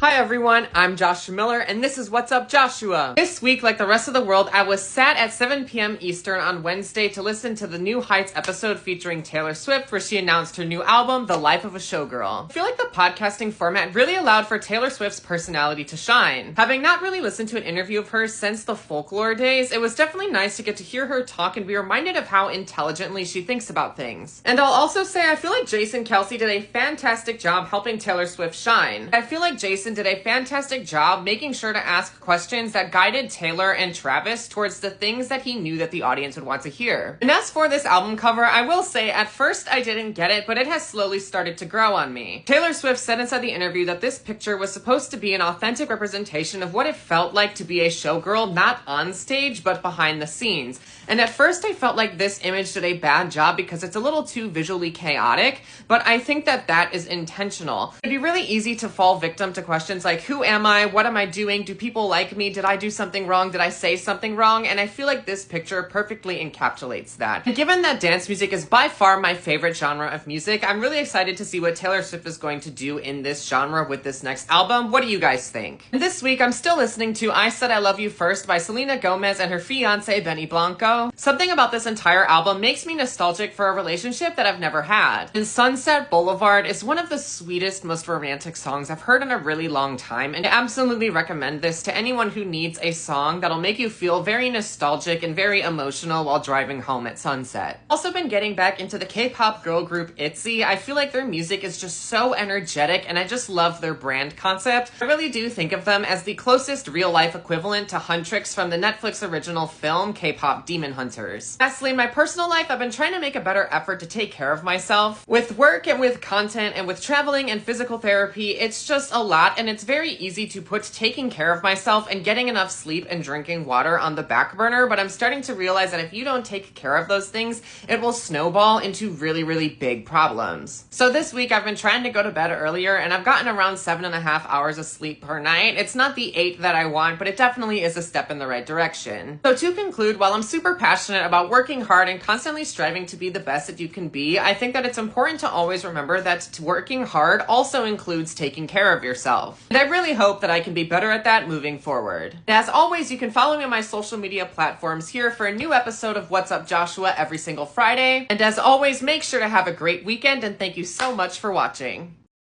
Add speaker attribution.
Speaker 1: Hi everyone, I'm Joshua Miller, and this is What's Up Joshua. This week, like the rest of the world, I was sat at 7 p.m. Eastern on Wednesday to listen to the New Heights episode featuring Taylor Swift, where she announced her new album, The Life of a Showgirl. I feel like the podcasting format really allowed for Taylor Swift's personality to shine. Having not really listened to an interview of hers since the Folklore days, it was definitely nice to get to hear her talk and be reminded of how intelligently she thinks about things. And I'll also say I feel like Jason Kelce did a fantastic job helping Taylor Swift shine. I feel like Jason did a fantastic job making sure to ask questions that guided Taylor and Travis towards the things that he knew that the audience would want to hear. And as for this album cover, I will say at first I didn't get it, but it has slowly started to grow on me. Taylor Swift said inside the interview that this picture was supposed to be an authentic representation of what it felt like to be a showgirl, not on stage, but behind the scenes. And at first I felt like this image did a bad job because it's a little too visually chaotic, but I think that that is intentional. It'd be really easy to fall victim to questions like, who am I? What am I doing? Do people like me? Did I do something wrong? Did I say something wrong? And I feel like this picture perfectly encapsulates that. And given that dance music is by far my favorite genre of music, I'm really excited to see what Taylor Swift is going to do in this genre with this next album. What do you guys think? And this week, I'm still listening to I Said I Love You First by Selena Gomez and her fiancé, Benny Blanco. Something about this entire album makes me nostalgic for a relationship that I've never had. And Sunset Boulevard is one of the sweetest, most romantic songs I've heard in a really long time, and I absolutely recommend this to anyone who needs a song that'll make you feel very nostalgic and very emotional while driving home at sunset. Also been getting back into the K-pop girl group ITZY. I feel like their music is just so energetic, and I just love their brand concept. I really do think of them as the closest real-life equivalent to Huntrix from the Netflix original film K-pop Demon Hunters. Lastly, in my personal life, I've been trying to make a better effort to take care of myself. With work and with content and with traveling and physical therapy, it's just a lot, and it's very easy to put taking care of myself and getting enough sleep and drinking water on the back burner, but I'm starting to realize that if you don't take care of those things, it will snowball into really, really big problems. So this week I've been trying to go to bed earlier, and I've gotten around 7.5 hours of sleep per night. It's not the 8 that I want, but it definitely is a step in the right direction. So to conclude, while I'm super passionate about working hard and constantly striving to be the best that you can be, I think that it's important to always remember that working hard also includes taking care of yourself. And I really hope that I can be better at that moving forward. And as always, you can follow me on my social media platforms here for a new episode of What's Up Joshua every single Friday. And as always, make sure to have a great weekend, and thank you so much for watching.